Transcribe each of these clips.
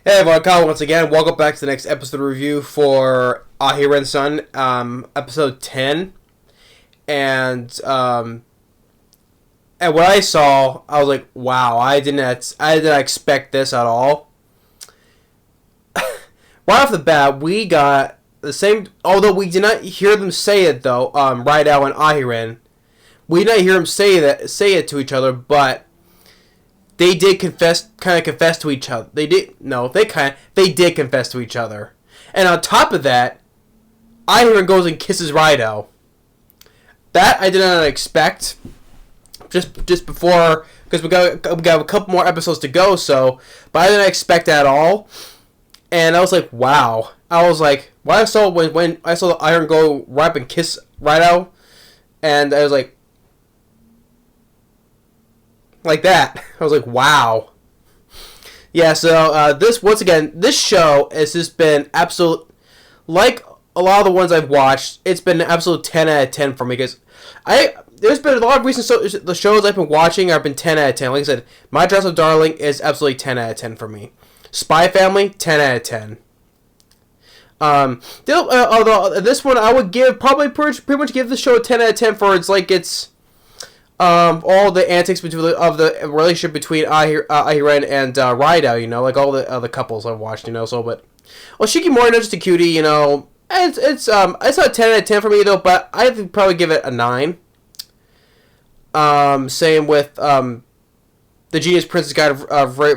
Hey everyone, Kyle once again. Welcome back to the next episode review for Aharen-San, episode 10. And and what I saw, I was like, wow, I did not expect this at all. Right off the bat, we got the same, although we did not hear them say it though, Rydell and Ahiren. We did not hear them say it to each other, but they did confess to each other. They did confess to each other. And on top of that, Aharen goes and kisses Rydell. That I did not expect. Just before, because we got a couple more episodes to go. But I didn't expect that at all. And I was like, wow. I was like, when I saw Aharen go right up and kiss Rydell, and I was like that. I was like, wow. Yeah, so this show has just been absolute, like a lot of the ones I've watched, it's been an absolute 10 out of 10 for me, because there's been a lot of recent the shows I've been watching have been 10 out of 10. Like I said, My Dress Up Darling is absolutely 10 out of 10 for me. Spy Family, 10 out of 10. Although this one I would pretty much give the show a 10 out of 10 for all the antics of the relationship between Ahiren and Rydell, like all the other couples I've watched, but Shikimori, not just a cutie, it's not a 10 out of 10 for me though, but I'd probably give it a 9. Same with the Genius Princess Guide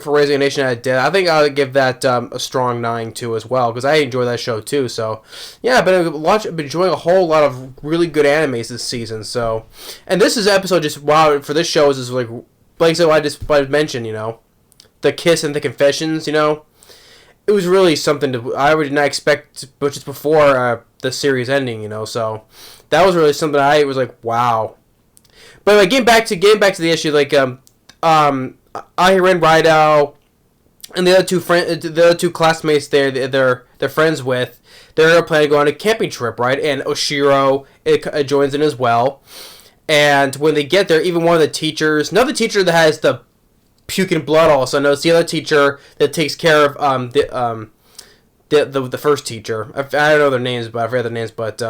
for Raising a Nation Out of Dead. I think I would give that a strong 9 too as well, because I enjoy that show too. So yeah, I've been enjoying a whole lot of really good animes this season. So, and this is episode just wow for this show is just like I said, what I mentioned, the kiss and the confessions, it was really something I would not expect, but just before the series ending, so that was really something I was like, wow. But like, getting back to the issue, Ahiren, Rydell, and the other two classmates they're friends with, they're planning to go on a camping trip, right? And Oshiro joins in as well. And when they get there, even one of the teachers, another teacher that has the puking blood also knows the other teacher that takes care of the first teacher. I don't know their names, but I forget their names, but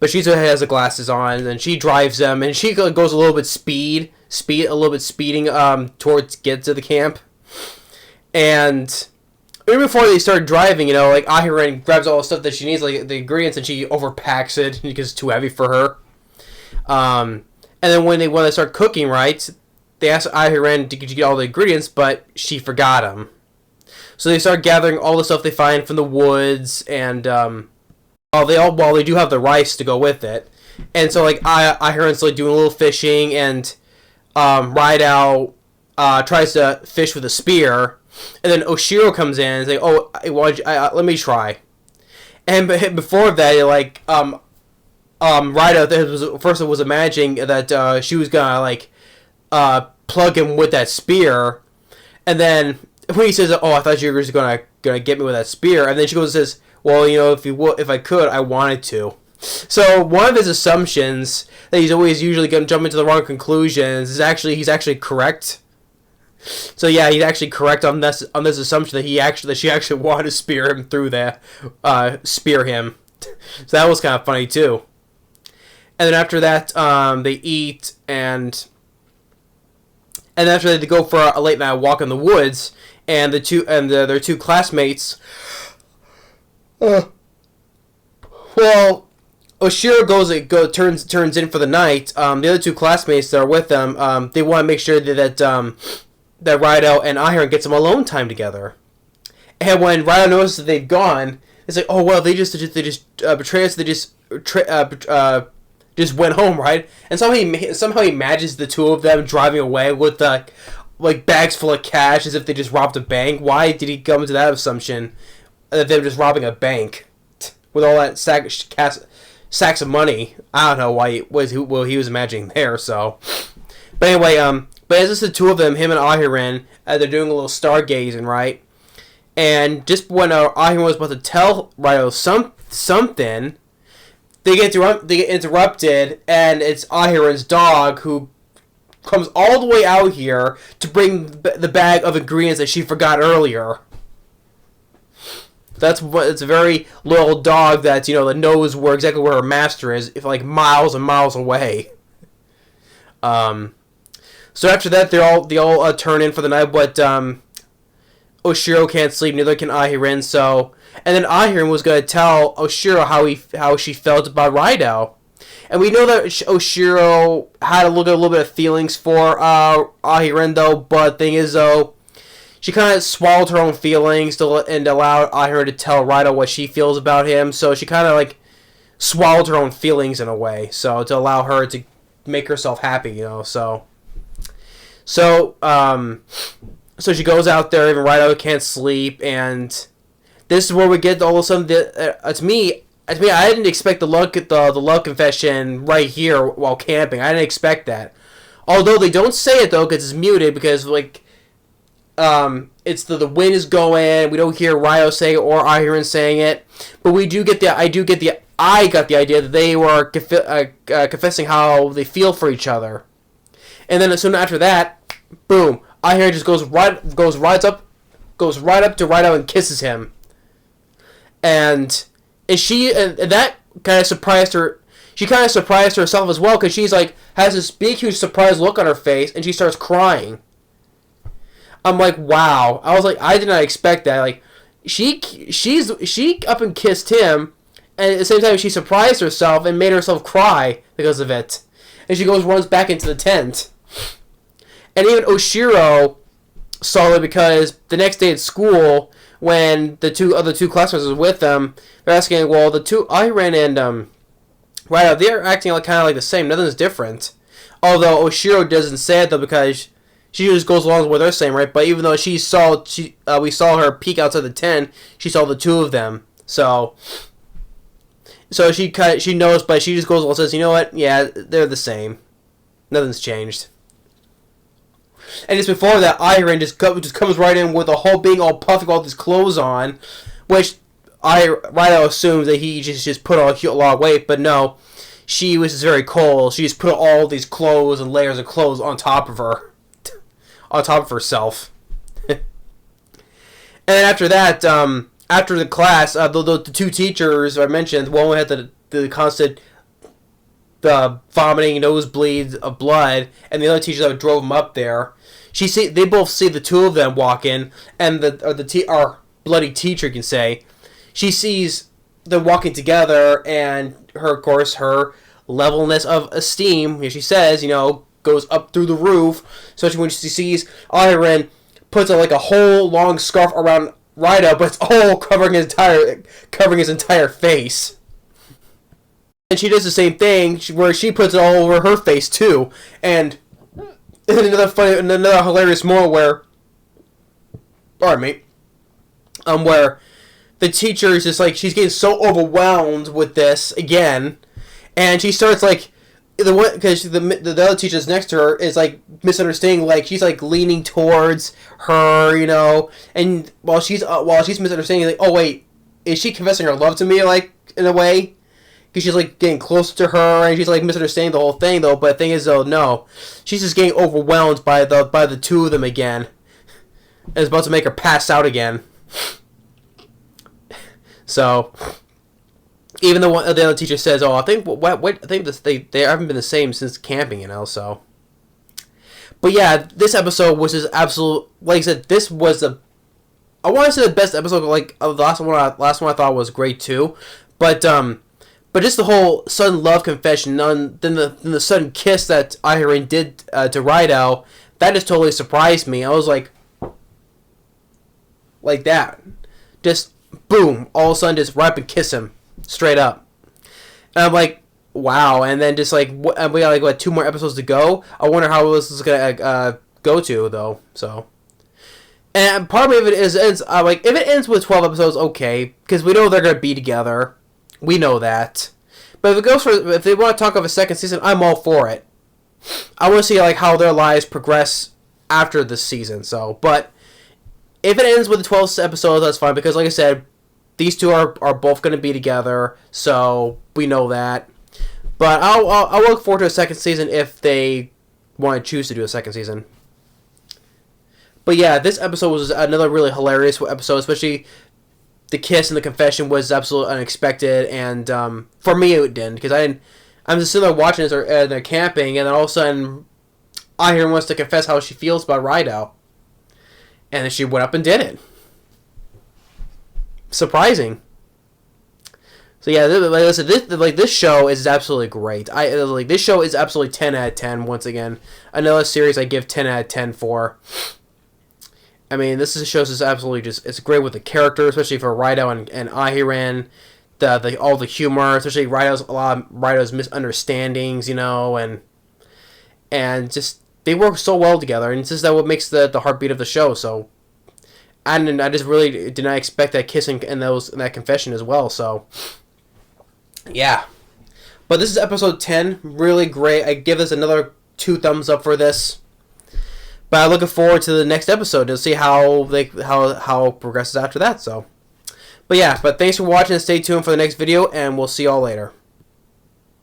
she has the glasses on, and she drives them, and she goes a little bit speeding towards get to the camp. And even before they start driving, Ahiren grabs all the stuff that she needs, like the ingredients, and she overpacks it because it's too heavy for her. And then when they start cooking, right, they ask Ahiren to get all the ingredients, but she forgot them. So they start gathering all the stuff they find from the woods, and while they do have the rice to go with it. And so Ahiren's doing a little fishing, and Rydell tries to fish with a spear, and then Oshiro comes in and say, "Oh, let me try." And before that, Rydell first was imagining that she was gonna plug him with that spear, and then when he says, "Oh, I thought you were just gonna get me with that spear," and then she goes and says, "Well, if I could, I wanted to." So one of his assumptions that he's always usually going to jump into the wrong conclusions is he's actually correct. So yeah, he's actually correct on this assumption that she actually wanted to spear him through there, spear him. So that was kind of funny too. And then after that, they eat, and after they go for a late night walk in the woods, and their two classmates. Oshiro turns in for the night. The other two classmates that are with them, they want to make sure that Rydell and Ahiren get some alone time together. And when Rydell notices that they've gone, it's like, oh well, they just betrayed us. They just went home, right? And somehow he imagines the two of them driving away with bags full of cash as if they just robbed a bank. Why did he come to that assumption that they were just robbing a bank with all that sacks of money? I don't know why he was imagining there. So, but anyway, but as it's the two of them, him and Ahiren, they're doing a little stargazing, right? And just when Ahiren was about to tell Rydell something, they get interrupted, and it's Ahiren's dog who comes all the way out here to bring the bag of ingredients that she forgot earlier. That's what it's a very loyal dog that that knows exactly where her master is, if like miles and miles away. Um, so after that, they all turn in for the night, but Oshiro can't sleep, neither can Aharen. So and then Aharen was gonna tell Oshiro how she felt about Raido. And we know that Oshiro had a little bit of feelings for Aharen, though. But the thing is, though, she kind of swallowed her own feelings and allowed Aharen to tell Raido what she feels about him. So she kind of like swallowed her own feelings in a way, so to allow her to make herself happy, So she goes out there, even Raido can't sleep, and this is where we get all of a sudden. To me, I didn't expect the love confession right here while camping. I didn't expect that. Although they don't say it though, because it's muted. Because it's the wind is going. We don't hear Ryo saying it or Aharen saying it, but we do get I got the idea that they were confessing how they feel for each other, and then as soon after that, boom, Aharen just goes right up to Ryo and kisses him, and that kind of surprised her. She kind of surprised herself as well because she's like has this big huge surprised look on her face and she starts crying. I'm like, wow. I was like, I did not expect that. Like, she up and kissed him, and at the same time she surprised herself and made herself cry because of it. And she runs back into the tent. And even Oshiro saw it because the next day at school, when the other two classmates were with them, they're asking, well, the two Aharen and Raido, they're acting kind of like the same. Nothing's different. Although Oshiro doesn't say it though because she just goes along with what they're saying, right? But even though we saw her peek outside the tent, she saw the two of them. So she knows, but she just goes along and says, you know what? Yeah, they're the same. Nothing's changed. And just before that, Aharen just comes right in with a whole being all puffy with all his clothes on, which Raido assumes that he just put on a lot of weight, but no, she was just very cold. She just put all these clothes and layers of clothes on top of her. On top of herself. And then after that, after the class, the two teachers I mentioned, one had the constant vomiting, nosebleeds of blood, and the other teacher that drove him up there. They both see the two of them walk in, and our bloody teacher can say, she sees them walking together, and her levelness of esteem, she says, goes up through the roof, especially when she sees Aharen puts a whole long scarf around Raido, but it's all covering his entire face. And she does the same thing where she puts it all over her face too. And another hilarious moment where, where the teacher is just she's getting so overwhelmed with this again, and she starts because the other teacher next to her is misunderstanding, she's leaning towards her, and while she's misunderstanding, oh wait, is she confessing her love to me in a way? Because she's getting closer to her and she's misunderstanding the whole thing though. But the thing is though, no, she's just getting overwhelmed by the two of them again. And it's about to make her pass out again. So. Even the other teacher says, "Oh, I think they haven't been the same since camping, So, but yeah, this episode was just absolute. Like I said, this was I want to say the best episode. The last one I thought was great too, but just the whole sudden love confession, then the sudden kiss that Aharen did to Raido, that just totally surprised me. I was like that, just boom, all of a sudden just right up and kiss him. Straight up. And I'm like, wow. And then just we got 2 more episodes to go. I wonder how this is gonna go to though. So, and part of it ends if it ends with 12 episodes, okay, because we know they're gonna be together. We know that. But if they want to talk of a second season, I'm all for it. I want to see how their lives progress after this season. So, but if it ends with 12 episodes, that's fine because like I said, these two are both going to be together, so we know that. But I'll look forward to a second season if they want to choose to do a second season. But yeah, this episode was another really hilarious episode, especially the kiss and the confession was absolutely unexpected, and for me it didn't, because I'm just sitting there watching this, and they're camping, and then all of a sudden Aharen wants to confess how she feels about Rydell, and then she went up and did it. Surprising. So yeah, listen, this show is absolutely great. This show is absolutely 10 out of 10. Once again, another series I give 10 out of 10 for. I mean, this shows is absolutely it's great with the character, especially for Rydell and Aharen. All the humor, especially a lot of Rydell's misunderstandings, and just they work so well together, and it's just that what makes the heartbeat of the show. So, I just really did not expect that kissing and that confession as well. So, yeah. But this is episode 10, really great. I give this another 2 thumbs up for this. But I'm looking forward to the next episode to see how it progresses after that. So, but thanks for watching and stay tuned for the next video, and we'll see y'all later.